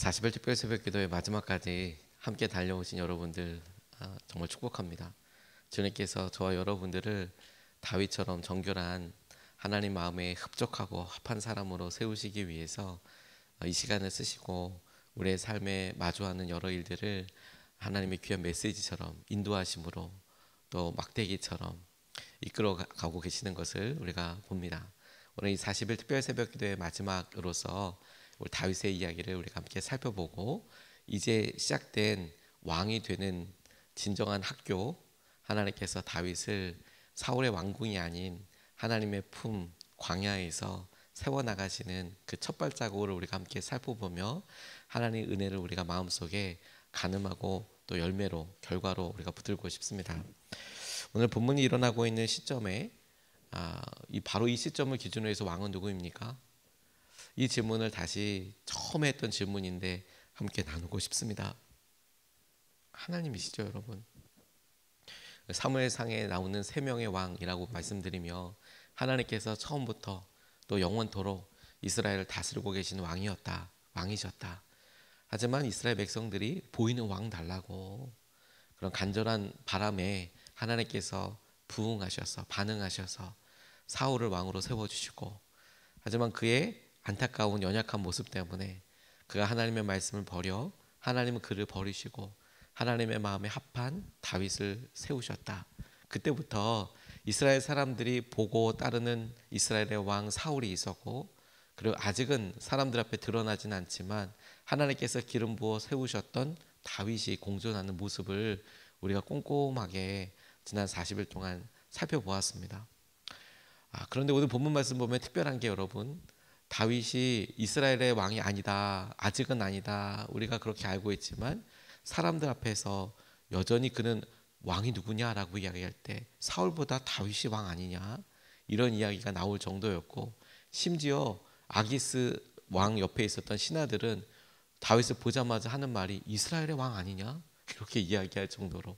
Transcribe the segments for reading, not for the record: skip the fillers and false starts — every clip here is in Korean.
40일 특별 새벽 기도의 마지막까지 함께 달려오신 여러분들 정말 축복합니다. 주님께서 저와 여러분들을 다윗처럼 정결한 하나님 마음에 흡족하고 합한 사람으로 세우시기 위해서 이 시간을 쓰시고 우리의 삶에 마주하는 여러 일들을 하나님의 귀한 메시지처럼 인도하심으로 또 막대기처럼 이끌어 가고 계시는 것을 우리가 봅니다. 오늘 이 40일 특별 새벽 기도의 마지막으로서 우리 다윗의 이야기를 우리가 함께 살펴보고 이제 시작된 왕이 되는 진정한 학교, 하나님께서 다윗을 사울의 왕궁이 아닌 하나님의 품 광야에서 세워나가시는 그 첫 발자국을 우리가 함께 살펴보며 하나님의 은혜를 우리가 마음속에 가늠하고 또 열매로 결과로 우리가 붙들고 싶습니다. 오늘 본문이 일어나고 있는 시점에 바로 이 시점을 기준으로 해서 왕은 누구입니까? 이 질문을 다시 처음에 했던 질문인데 함께 나누고 싶습니다. 하나님이시죠, 여러분. 사무엘상에 나오는 세 명의 왕이라고 말씀드리며 하나님께서 처음부터 또 영원토록 이스라엘을 다스리고 계신 왕이셨다. 하지만 이스라엘 백성들이 보이는 왕 달라고 그런 간절한 바람에 하나님께서 반응하셔서 사울을 왕으로 세워주시고, 하지만 그의 안타까운 연약한 모습 때문에 그가 하나님의 말씀을 버려 하나님은 그를 버리시고 하나님의 마음에 합한 다윗을 세우셨다. 그때부터 이스라엘 사람들이 보고 따르는 이스라엘의 왕 사울이 있었고, 그리고 아직은 사람들 앞에 드러나진 않지만 하나님께서 기름 부어 세우셨던 다윗이 공존하는 모습을 우리가 꼼꼼하게 지난 40일 동안 살펴보았습니다. 그런데 오늘 본문 말씀 보면 특별한 게, 여러분, 다윗이 이스라엘의 왕이 아니다, 아직은 아니다, 우리가 그렇게 알고 있지만 사람들 앞에서 여전히 그는 왕이 누구냐라고 이야기할 때 사울보다 다윗이 왕 아니냐, 이런 이야기가 나올 정도였고, 심지어 아기스 왕 옆에 있었던 신하들은 다윗을 보자마자 하는 말이 이스라엘의 왕 아니냐, 이렇게 이야기할 정도로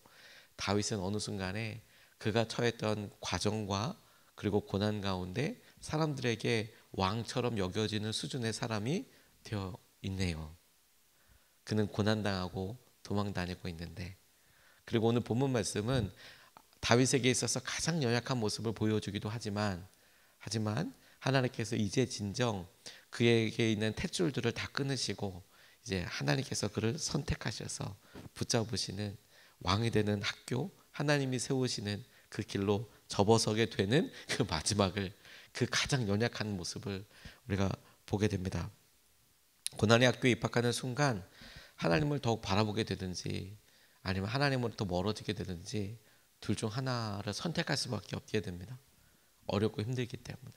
다윗은 어느 순간에 그가 처했던 과정과 그리고 고난 가운데 사람들에게 왕처럼 여겨지는 수준의 사람이 되어 있네요. 그는 고난당하고 도망다니고 있는데, 그리고 오늘 본문 말씀은 다윗에게 있어서 가장 연약한 모습을 보여주기도 하지만 하나님께서 이제 진정 그에게 있는 탯줄들을 다 끊으시고 이제 하나님께서 그를 선택하셔서 붙잡으시는 왕이 되는 학교, 하나님이 세우시는 그 길로 접어서게 되는 그 마지막을, 그 가장 연약한 모습을 우리가 보게 됩니다. 고난의 학교에 입학하는 순간 하나님을 더욱 바라보게 되든지 아니면 하나님으로부터 멀어지게 되든지 둘 중 하나를 선택할 수밖에 없게 됩니다. 어렵고 힘들기 때문에.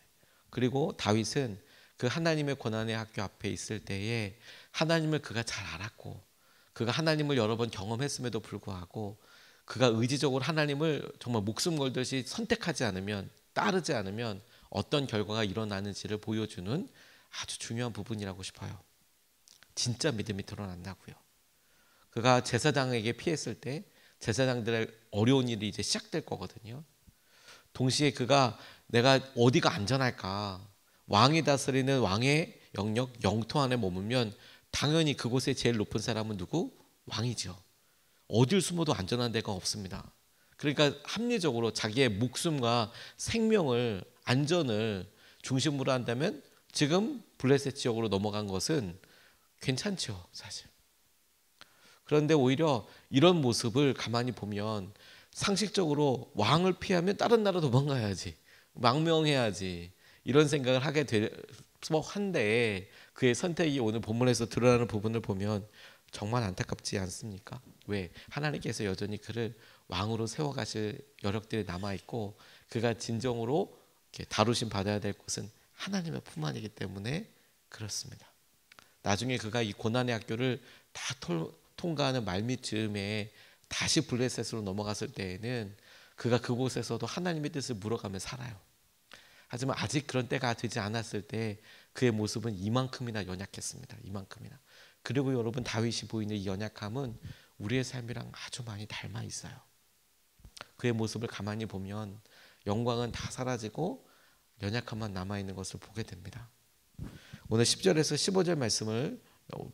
그리고 다윗은 그 하나님의 고난의 학교 앞에 있을 때에 하나님을 그가 잘 알았고, 그가 하나님을 여러 번 경험했음에도 불구하고 그가 의지적으로 하나님을 정말 목숨 걸듯이 선택하지 않으면, 따르지 않으면 어떤 결과가 일어나는지를 보여주는 아주 중요한 부분이라고 싶어요. 진짜 믿음이 드러난다고요. 그가 제사장에게 피했을 때 제사장들의 어려운 일이 이제 시작될 거거든요. 동시에 그가 내가 어디가 안전할까, 왕이 다스리는 왕의 영역, 영토 안에 머물면 당연히 그곳에 제일 높은 사람은 누구? 왕이죠. 어딜 숨어도 안전한 데가 없습니다. 그러니까 합리적으로 자기의 목숨과 생명을, 안전을 중심으로 한다면 지금 블레셋 지역으로 넘어간 것은 괜찮죠, 사실. 그런데 오히려 이런 모습을 가만히 보면 상식적으로 왕을 피하면 다른 나라 도망가야지, 망명해야지, 이런 생각을 하게 될 한데 그의 선택이 오늘 본문에서 드러나는 부분을 보면 정말 안타깝지 않습니까? 왜? 하나님께서 여전히 그를 왕으로 세워가실 여력들이 남아있고 그가 진정으로 다루심 받아야 될 곳은 하나님의 품 안이기 때문에 그렇습니다. 나중에 그가 이 고난의 학교를 다 통과하는 말미 즈음에 다시 블레셋으로 넘어갔을 때에는 그가 그곳에서도 하나님의 뜻을 물어가며 살아요. 하지만 아직 그런 때가 되지 않았을 때 그의 모습은 이만큼이나 연약했습니다. 이만큼이나. 그리고 여러분, 다윗이 보이는 이 연약함은 우리의 삶이랑 아주 많이 닮아 있어요. 그의 모습을 가만히 보면 영광은 다 사라지고 연약함만 남아있는 것을 보게 됩니다. 오늘 10절에서 15절 말씀을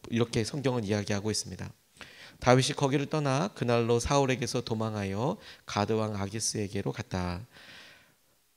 이렇게 성경은 이야기하고 있습니다. 다윗이 거기를 떠나 그날로 사울에게서 도망하여 가드 왕 아기스에게로 갔다.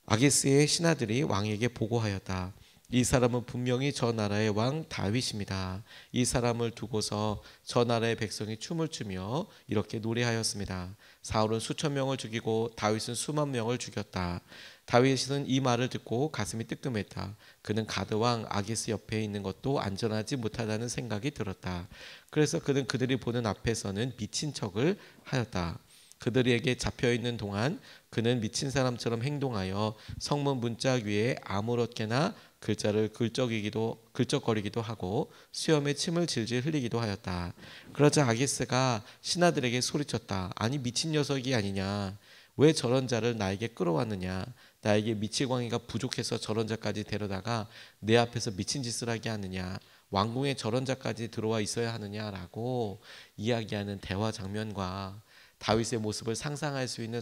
아기스의 신하들이 왕에게 보고하였다. 이 사람은 분명히 저 나라의 왕 다윗입니다. 이 사람을 두고서 저 나라의 백성이 춤을 추며 이렇게 노래하였습니다. 사울은 수천 명을 죽이고 다윗은 수만 명을 죽였다. 다윗은 이 말을 듣고 가슴이 뜨끔했다. 그는 가드 왕 아기스 옆에 있는 것도 안전하지 못하다는 생각이 들었다. 그래서 그는 그들이 보는 앞에서는 미친 척을 하였다. 그들에게 잡혀있는 동안 그는 미친 사람처럼 행동하여 성문 문짝 위에 아무렇게나 글자를 글적거리기도 하고 수염에 침을 질질 흘리기도 하였다. 그러자 아기스가 신하들에게 소리쳤다. 아니 미친 녀석이 아니냐. 왜 저런 자를 나에게 끌어왔느냐. 나에게 미치광이가 부족해서 저런 자까지 데려다가 내 앞에서 미친 짓을 하게 하느냐. 왕궁에 저런 자까지 들어와 있어야 하느냐라고 이야기하는 대화 장면과 다윗의 모습을 상상할 수 있는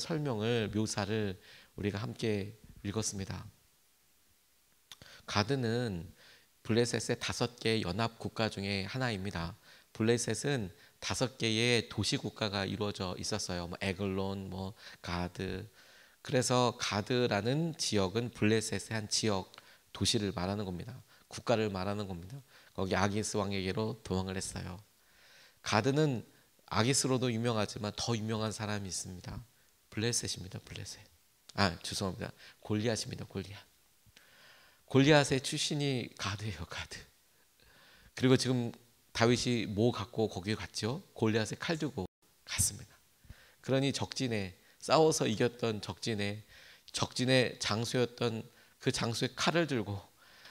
묘사를 우리가 함께 읽었습니다. 가드는 블레셋의 5개 연합 국가 중에 하나입니다. 블레셋은 5개의 도시 국가가 이루어져 있었어요. 에글론, 가드. 그래서 가드라는 지역은 블레셋의 한 지역 도시를 말하는 겁니다. 국가를 말하는 겁니다. 거기 아기스 왕에게로 도망을 했어요. 가드는 아기스로도 유명하지만 더 유명한 사람이 있습니다. 블레셋입니다. 블레셋. 죄송합니다. 골리앗입니다. 골리앗의 출신이 가드예요. 가드. 그리고 지금 다윗이 뭐 갖고 거기 갔죠? 골리앗의 칼 들고 갔습니다. 그러니 싸워서 이겼던 적진의 장수였던 그 장수의 칼을 들고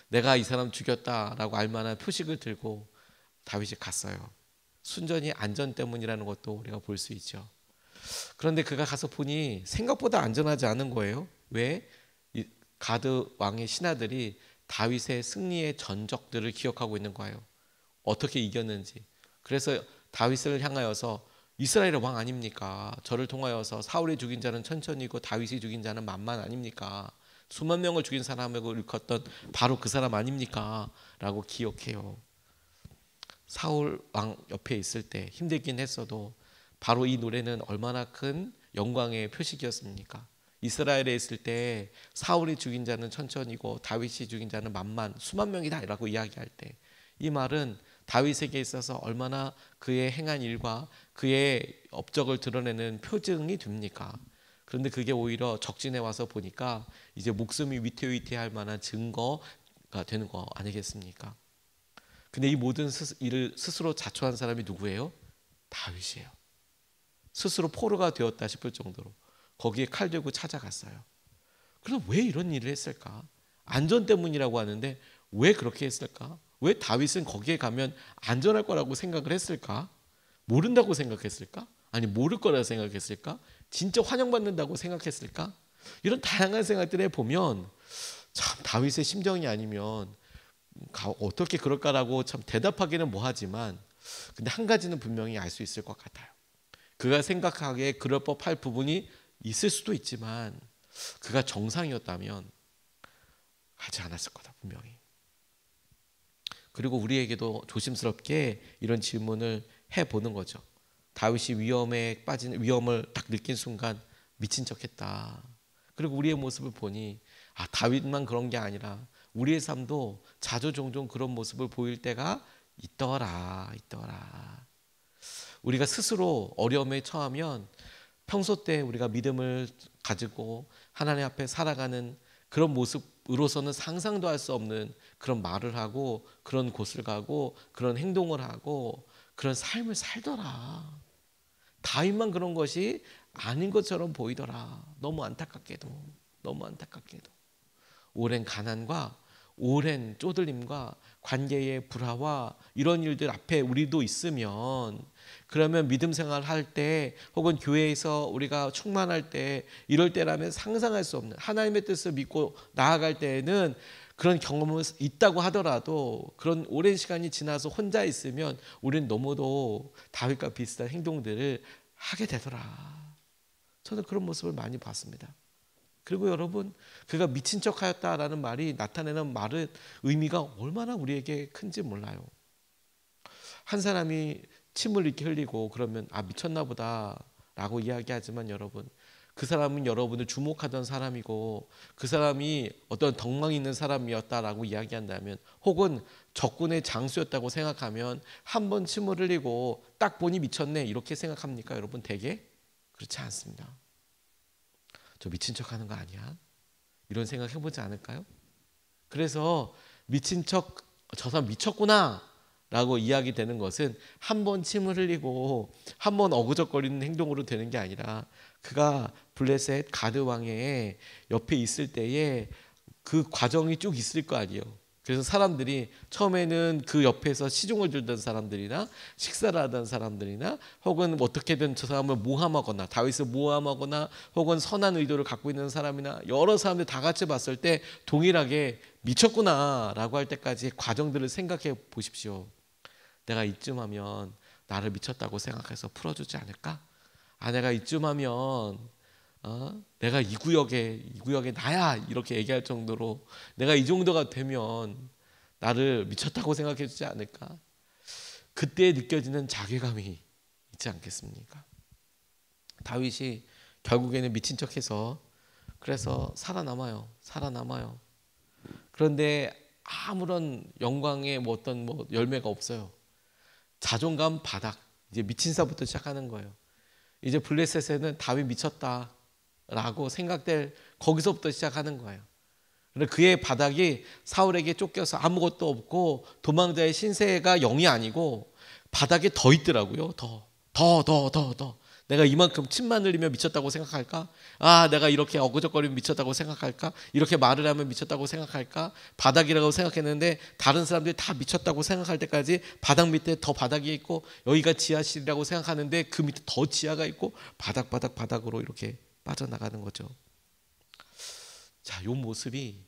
내가 이 사람 죽였다라고 알만한 표식을 들고 다윗이 갔어요. 순전히 안전 때문이라는 것도 우리가 볼 수 있죠. 그런데 그가 가서 보니 생각보다 안전하지 않은 거예요. 왜? 가드 왕의 신하들이 다윗의 승리의 전적들을 기억하고 있는 거예요. 어떻게 이겼는지. 그래서 다윗을 향하여서 이스라엘의 왕 아닙니까? 저를 통하여서 사울이 죽인 자는 천천히고 다윗이 죽인 자는 만만 아닙니까? 수만 명을 죽인 사람을 일컫던 바로 그 사람 아닙니까? 라고 기억해요. 사울 왕 옆에 있을 때 힘들긴 했어도 바로 이 노래는 얼마나 큰 영광의 표식이었습니까? 이스라엘에 있을 때 사울이 죽인 자는 천천히고 다윗이 죽인 자는 만만 수만 명이다 라고 이야기할 때 이 말은 다윗에게 있어서 얼마나 그의 행한 일과 그의 업적을 드러내는 표징이 됩니까? 그런데 그게 오히려 적진에 와서 보니까 이제 목숨이 위태위태할 만한 증거가 되는 거 아니겠습니까? 근데 이 모든 일을 스스로 자초한 사람이 누구예요? 다윗이에요. 스스로 포로가 되었다 싶을 정도로 거기에 칼 들고 찾아갔어요. 그럼 왜 이런 일을 했을까? 안전 때문이라고 하는데 왜 그렇게 했을까? 왜 다윗은 거기에 가면 안전할 거라고 생각을 했을까? 모른다고 생각했을까? 아니 모를 거라고 생각했을까? 진짜 환영받는다고 생각했을까? 이런 다양한 생각들을 해보면 참 다윗의 심정이 아니면 어떻게 그럴까라고 참 대답하기는 뭐하지만 근데 한 가지는 분명히 알 수 있을 것 같아요. 그가 생각하기에 그럴 법할 부분이 있을 수도 있지만 그가 정상이었다면 하지 않았을 거다 분명히. 그리고 우리에게도 조심스럽게 이런 질문을 해보는 거죠. 다윗이 위험을 딱 느낀 순간 미친 척했다. 그리고 우리의 모습을 보니 다윗만 그런 게 아니라 우리의 삶도 자주 종종 그런 모습을 보일 때가 있더라. 우리가 스스로 어려움에 처하면 평소 때 우리가 믿음을 가지고 하나님 앞에 살아가는 그런 모습으로서는 상상도 할 수 없는 그런 말을 하고 그런 곳을 가고 그런 행동을 하고 그런 삶을 살더라. 다윗만 그런 것이 아닌 것처럼 보이더라. 너무 안타깝게도 오랜 가난과 오랜 쪼들림과 관계의 불화와 이런 일들 앞에 우리도 있으면 그러면 믿음 생활할 때 혹은 교회에서 우리가 충만할 때 이럴 때라면 상상할 수 없는 하나님의 뜻을 믿고 나아갈 때에는 그런 경험은 있다고 하더라도 그런 오랜 시간이 지나서 혼자 있으면 우리는 너무도 다윗과 비슷한 행동들을 하게 되더라. 저는 그런 모습을 많이 봤습니다. 그리고 여러분 그가 미친 척하였다라는 말이 나타내는 말은 의미가 얼마나 우리에게 큰지 몰라요. 한 사람이 침을 이렇게 흘리고 그러면 아 미쳤나 보다라고 이야기하지만 여러분, 그 사람은 여러분을 주목하던 사람이고 그 사람이 어떤 덕망이 있는 사람이었다라고 이야기한다면, 혹은 적군의 장수였다고 생각하면 한 번 침을 흘리고 딱 보니 미쳤네 이렇게 생각합니까 여러분? 대개 그렇지 않습니다. 저 미친 척하는 거 아니야? 이런 생각 해보지 않을까요? 그래서 미친 척, 저 사람 미쳤구나 라고 이야기되는 것은 한 번 침을 흘리고 한 번 어그적거리는 행동으로 되는 게 아니라, 그가 블레셋 가드 왕의 옆에 있을 때에 그 과정이 쭉 있을 거 아니에요. 그래서 사람들이 처음에는 그 옆에서 시중을 들던 사람들이나 식사를 하던 사람들이나 혹은 어떻게든 저 사람을 모함하거나 다윗을 모함하거나 혹은 선한 의도를 갖고 있는 사람이나 여러 사람들 다 같이 봤을 때 동일하게 미쳤구나 라고 할 때까지의 과정들을 생각해 보십시오. 내가 이쯤 하면 나를 미쳤다고 생각해서 풀어주지 않을까? 아, 내가 이쯤 하면 내가 이 구역에 나야 이렇게 얘기할 정도로 내가 이 정도가 되면 나를 미쳤다고 생각해 주지 않을까? 그때 느껴지는 자괴감이 있지 않겠습니까? 다윗이 결국에는 미친 척해서 그래서 살아남아요. 그런데 아무런 영광의 어떤 열매가 없어요. 자존감 바닥. 이제 미친사부터 시작하는 거예요. 이제 블레셋에는 다윗 미쳤다라고 생각될 거기서부터 시작하는 거예요. 그런데 그의 바닥이 사울에게 쫓겨서 아무것도 없고 도망자의 신세가 0이 아니고 바닥에 더 있더라고요. 더. 내가 이만큼 침만 흘리면 미쳤다고 생각할까? 아, 내가 이렇게 어그적거리면 미쳤다고 생각할까? 이렇게 말을 하면 미쳤다고 생각할까? 바닥이라고 생각했는데 다른 사람들이 다 미쳤다고 생각할 때까지 바닥 밑에 더 바닥이 있고, 여기가 지하실이라고 생각하는데 그 밑에 더 지하가 있고, 바닥으로 이렇게 빠져나가는 거죠. 자, 이 모습이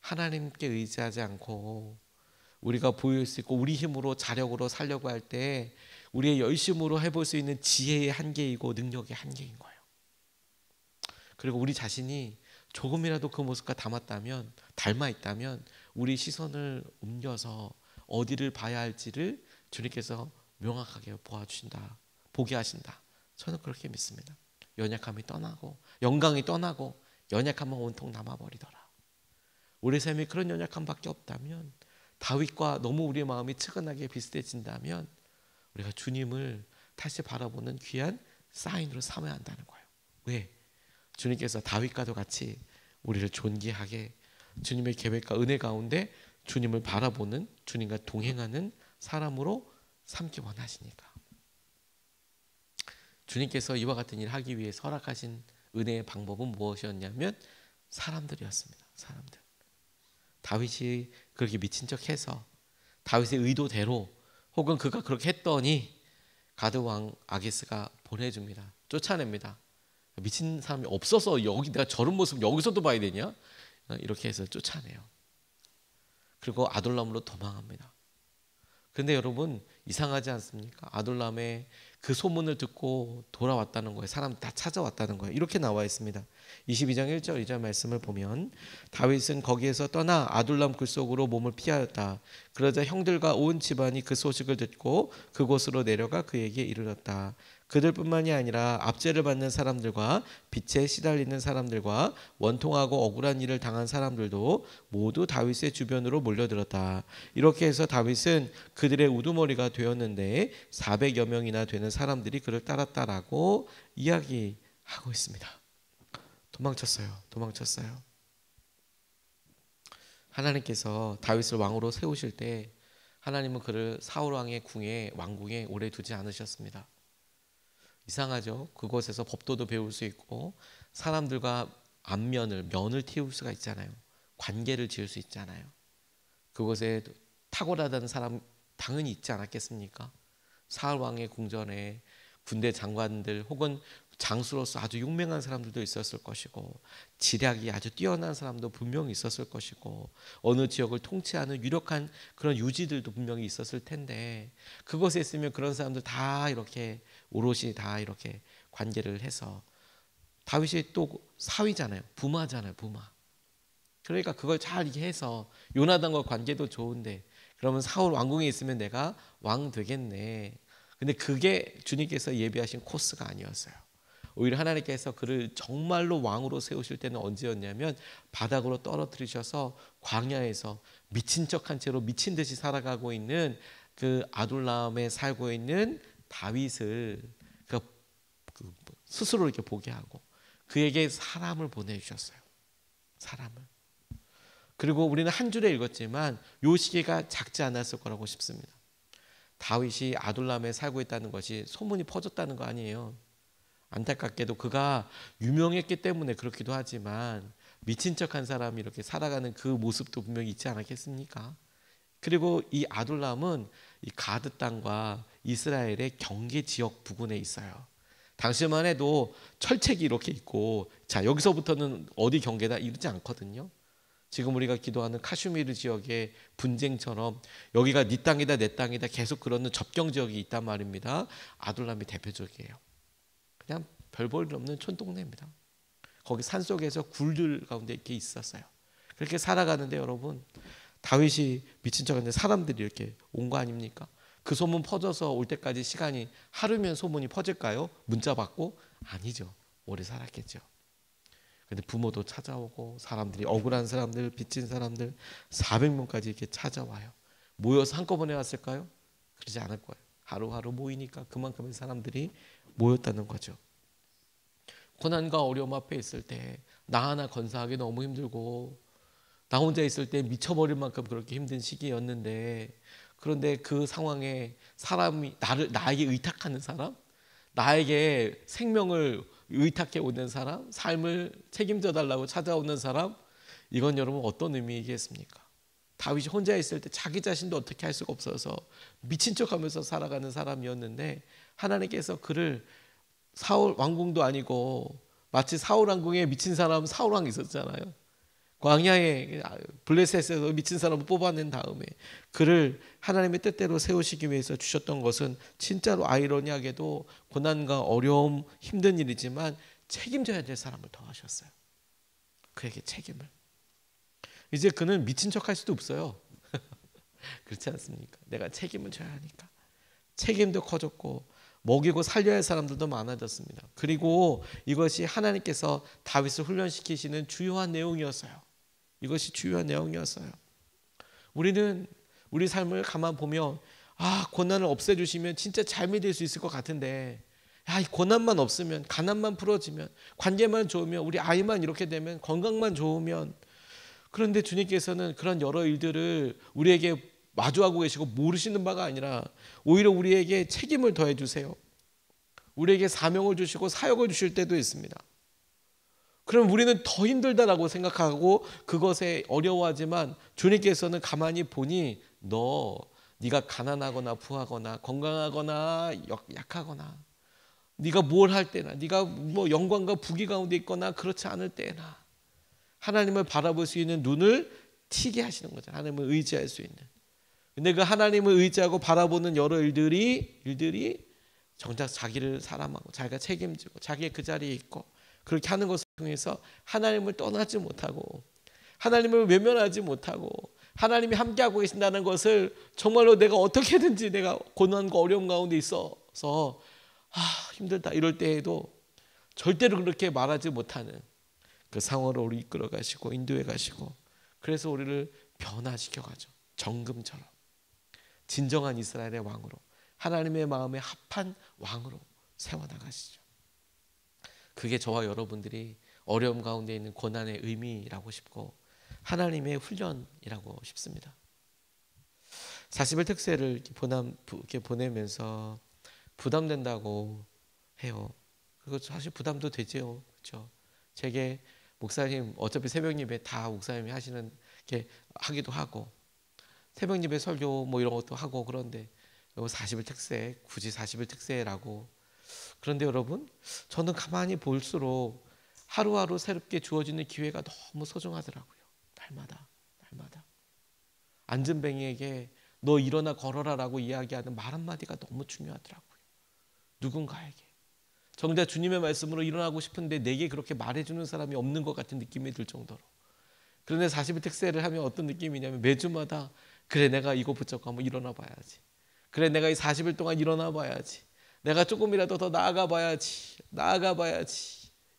하나님께 의지하지 않고 우리가 보일 수 있고 우리 힘으로 자력으로 살려고 할 때 우리의 열심으로 해볼 수 있는 지혜의 한계이고 능력의 한계인 거예요. 그리고 우리 자신이 조금이라도 그 모습과 닮아 있다면 우리 시선을 옮겨서 어디를 봐야 할지를 주님께서 명확하게 보게 하신다. 저는 그렇게 믿습니다. 연약함이 떠나고 영광이 떠나고 연약함만 온통 남아버리더라. 우리 삶에 그런 연약함밖에 없다면, 다윗과 너무 우리의 마음이 측은하게 비슷해진다면 우리가 주님을 다시 바라보는 귀한 사인으로 삼아야 한다는 거예요. 왜? 주님께서 다윗과도 같이 우리를 존귀하게 주님의 계획과 은혜 가운데 주님을 바라보는, 주님과 동행하는 사람으로 삼기 원하시니까. 주님께서 이와 같은 일을 하기 위해 허락하신 은혜의 방법은 무엇이었냐면 사람들이었습니다. 사람들. 다윗이 그렇게 미친 척해서 다윗의 의도대로, 혹은 그가 그렇게 했더니 가드 왕 아기스가 보내줍니다. 쫓아냅니다. 미친 사람이 없어서 여기 내가 저런 모습 여기서도 봐야 되냐? 이렇게 해서 쫓아내요. 그리고 아둘람으로 도망합니다. 그런데 여러분, 이상하지 않습니까? 아둘람의 그 소문을 듣고 돌아왔다는 거예요. 사람 다 찾아왔다는 거예요. 이렇게 나와 있습니다. 22장 1절 2절 말씀을 보면, 다윗은 거기에서 떠나 아둘람 굴속으로 몸을 피하였다. 그러자 형들과 온 집안이 그 소식을 듣고 그곳으로 내려가 그에게 이르렀다. 그들뿐만이 아니라 압제를 받는 사람들과 빛에 시달리는 사람들과 원통하고 억울한 일을 당한 사람들도 모두 다윗의 주변으로 몰려들었다. 이렇게 해서 다윗은 그들의 우두머리가 되었는데 400여 명이나 되는 사람들이 그를 따랐다라고 이야기하고 있습니다. 도망쳤어요. 하나님께서 다윗을 왕으로 세우실 때 하나님은 그를 사울 왕의 왕궁에 오래 두지 않으셨습니다. 이상하죠? 그곳에서 법도도 배울 수 있고 사람들과 면을 틔울 수가 있잖아요. 관계를 지을 수 있잖아요. 그곳에 탁월하다는 사람 당연히 있지 않았겠습니까? 사울 왕의 궁전에 군대 장관들 혹은 장수로서 아주 용맹한 사람들도 있었을 것이고, 지략이 아주 뛰어난 사람도 분명히 있었을 것이고, 어느 지역을 통치하는 유력한 그런 유지들도 분명히 있었을 텐데, 그곳에 있으면 그런 사람들 다 이렇게 오롯이 다 이렇게 관계를 해서, 다윗이 또 사위잖아요. 부마. 그러니까 그걸 잘 이렇게 해서 요나단과 관계도 좋은데 그러면 사울 왕궁에 있으면 내가 왕 되겠네. 근데 그게 주님께서 예비하신 코스가 아니었어요. 오히려 하나님께서 그를 정말로 왕으로 세우실 때는 언제였냐면 바닥으로 떨어뜨리셔서 광야에서 미친 척한 채로 미친 듯이 살아가고 있는 그 아둘람에 살고 있는 다윗을 스스로 이렇게 보게 하고 그에게 사람을 보내주셨어요. 사람을. 그리고 우리는 한 줄에 읽었지만 요 시기가 작지 않았을 거라고 싶습니다. 다윗이 아둘람에 살고 있다는 것이 소문이 퍼졌다는 거 아니에요. 안타깝게도 그가 유명했기 때문에 그렇기도 하지만 미친 척한 사람이 이렇게 살아가는 그 모습도 분명히 있지 않았겠습니까? 그리고 이 아둘람은 이 가드 땅과 이스라엘의 경계 지역 부근에 있어요. 당시만 해도 철책이 이렇게 있고 자 여기서부터는 어디 경계다 이러지 않거든요. 지금 우리가 기도하는 카슈미르 지역의 분쟁처럼 여기가 네 땅이다 내 땅이다 계속 그러는 접경 지역이 있단 말입니다. 아둘람이 대표적이에요. 그냥 별 볼 일 없는 촌동네입니다. 거기 산속에서 굴들 가운데 이렇게 있었어요. 그렇게 살아가는데 여러분 다윗이 미친 척하는데 사람들이 이렇게 온 거 아닙니까? 그 소문 퍼져서 올 때까지 시간이 하루면 소문이 퍼질까요? 문자 받고? 아니죠. 오래 살았겠죠. 근데 부모도 찾아오고 사람들이 억울한 사람들, 빚진 사람들 400명까지 이렇게 찾아와요. 모여서 한꺼번에 왔을까요? 그러지 않을 거예요. 하루하루 모이니까 그만큼의 사람들이 모였다는 거죠. 고난과 어려움 앞에 있을 때 나 하나 건사하기 너무 힘들고 나 혼자 있을 때 미쳐버릴 만큼 그렇게 힘든 시기였는데 그런데 그 상황에 사람이 나에게 의탁하는 사람, 나에게 생명을 의탁해 오는 사람, 삶을 책임져 달라고 찾아오는 사람, 이건 여러분 어떤 의미이겠습니까? 다윗이 혼자 있을 때 자기 자신도 어떻게 할 수가 없어서 미친 척하면서 살아가는 사람이었는데 하나님께서 그를 사울 왕궁도 아니고 마치 사울 왕궁에 미친 사람 사울 왕이 있었잖아요. 광야에 블레셋에서 미친 사람을 뽑아낸 다음에 그를 하나님의 뜻대로 세우시기 위해서 주셨던 것은 진짜로 아이러니하게도 고난과 어려움 힘든 일이지만 책임져야 될 사람을 더하셨어요. 그에게 책임을. 이제 그는 미친 척할 수도 없어요. 그렇지 않습니까? 내가 책임을 져야 하니까. 책임도 커졌고 먹이고 살려야 할 사람들도 많아졌습니다. 그리고 이것이 하나님께서 다윗을 훈련시키시는 주요한 내용이었어요. 이것이 주요한 내용이었어요. 우리는 우리 삶을 가만 보면 고난을 없애주시면 진짜 잘 믿을 수 있을 것 같은데 이 고난만 없으면 가난만 풀어지면 관계만 좋으면 우리 아이만 이렇게 되면 건강만 좋으면 그런데 주님께서는 그런 여러 일들을 우리에게 마주하고 계시고 모르시는 바가 아니라 오히려 우리에게 책임을 더해 주세요. 우리에게 사명을 주시고 사역을 주실 때도 있습니다. 그럼 우리는 더 힘들다라고 생각하고 그것에 어려워하지만 주님께서는 가만히 보니 네가 가난하거나 부하거나 건강하거나 약하거나 네가 뭘 할 때나 네가 뭐 영광과 부귀 가운데 있거나 그렇지 않을 때나 하나님을 바라볼 수 있는 눈을 튀게 하시는 거죠. 하나님을 의지할 수 있는. 근데 그 하나님을 의지하고 바라보는 여러 일들이 정작 자기를 사람하고 자기가 책임지고 자기의 그 자리에 있고 그렇게 하는 것을 통해서 하나님을 떠나지 못하고 하나님을 외면하지 못하고 하나님이 함께하고 계신다는 것을 정말로 내가 어떻게든지 내가 고난과 어려움 가운데 있어서 힘들다 이럴 때에도 절대로 그렇게 말하지 못하는 그 상황으로 우리 이끌어 가시고 인도해 가시고 그래서 우리를 변화시켜 가죠. 정금처럼 진정한 이스라엘의 왕으로 하나님의 마음에 합한 왕으로 세워나가시죠. 그게 저와 여러분들이 어려움 가운데 있는 고난의 의미라고 싶고 하나님의 훈련이라고 싶습니다. 40일 특세를 이렇게 보내면서 부담된다고 해요. 그거 사실 부담도 되죠. 그렇죠? 제게 목사님 어차피 새벽 예배 다 목사님이 하시는 게 하기도 하고 새벽 예배 설교 뭐 이런 것도 하고 그런데 40일 특세 굳이 40일 특세라고 그런데 여러분 저는 가만히 볼수록 하루하루 새롭게 주어지는 기회가 너무 소중하더라고요. 날마다 안전뱅이에게 너 일어나 걸어라라고 이야기하는 말 한마디가 너무 중요하더라고요. 누군가에게 정작 주님의 말씀으로 일어나고 싶은데 내게 그렇게 말해주는 사람이 없는 것 같은 느낌이 들 정도로. 그런데 40일 특세를 하면 어떤 느낌이냐면 매주마다 그래, 내가 이거 붙잡고 한번 일어나 봐야지. 그래, 내가 이 40일 동안 일어나 봐야지. 내가 조금이라도 더 나아가 봐야지.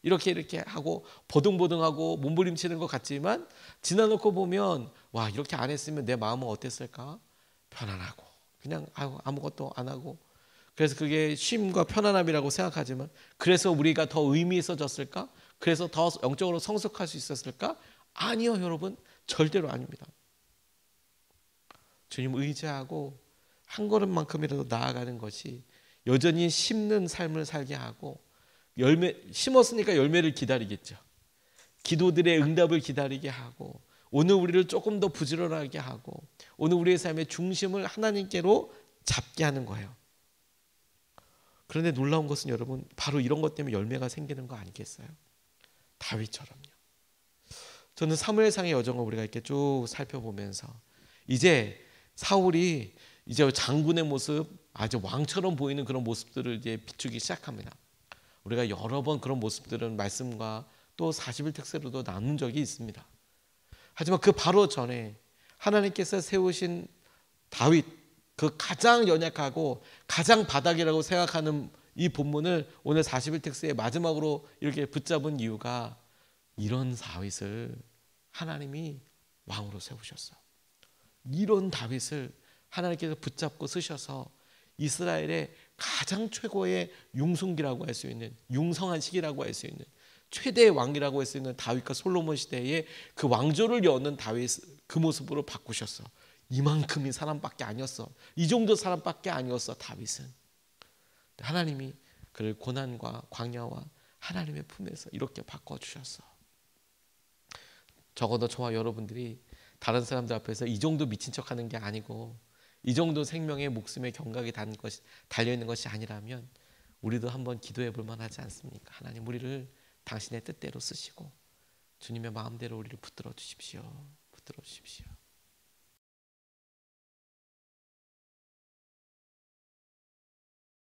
이렇게 하고 보등보등하고 몸부림치는 것 같지만 지나놓고 보면 와, 이렇게 안 했으면 내 마음은 어땠을까? 편안하고 그냥 아무것도 안 하고. 그래서 그게 쉼과 편안함이라고 생각하지만 그래서 우리가 더 의미 있어졌을까? 그래서 더 영적으로 성숙할 수 있었을까? 아니요, 여러분. 절대로 아닙니다. 주님 의지하고 한 걸음만큼이라도 나아가는 것이 여전히 심는 삶을 살게 하고, 심었으니까 열매를 기다리겠죠. 기도들의 응답을 기다리게 하고, 오늘 우리를 조금 더 부지런하게 하고, 오늘 우리의 삶의 중심을 하나님께로 잡게 하는 거예요. 그런데 놀라운 것은 여러분, 바로 이런 것 때문에 열매가 생기는 거 아니겠어요? 다윗처럼요. 저는 사무엘상의 여정을 우리가 이렇게 쭉 살펴보면서 이제 사울이 이제 장군의 모습, 아주 왕처럼 보이는 그런 모습들을 이제 비추기 시작합니다. 우리가 여러 번 그런 모습들은 말씀과 또 40일 특세로도 나눈 적이 있습니다. 하지만 그 바로 전에 하나님께서 세우신 다윗, 그 가장 연약하고 가장 바닥이라고 생각하는 이 본문을 오늘 40일 특세의 마지막으로 이렇게 붙잡은 이유가, 이런 다윗을 하나님이 왕으로 세우셨어요. 이런 다윗을 하나님께서 붙잡고 쓰셔서 이스라엘의 가장 최고의 융숭기라고 할 수 있는, 융성한 시기라고 할 수 있는, 최대의 왕이라고 할 수 있는 다윗과 솔로몬 시대에 그 왕조를 여는 다윗, 그 모습으로 바꾸셨어. 이만큼의 사람밖에 아니었어. 이 정도 사람밖에 아니었어, 다윗은. 하나님이 그를 고난과 광야와 하나님의 품에서 이렇게 바꿔주셨어. 적어도 저와 여러분들이 다른 사람들 앞에서 이 정도 미친 척하는 게 아니고, 이 정도 생명의 목숨의 경각이 달려있는 것이 아니라면 우리도 한번 기도해 볼 만하지 않습니까? 하나님, 우리를 당신의 뜻대로 쓰시고 주님의 마음대로 우리를 붙들어 주십시오.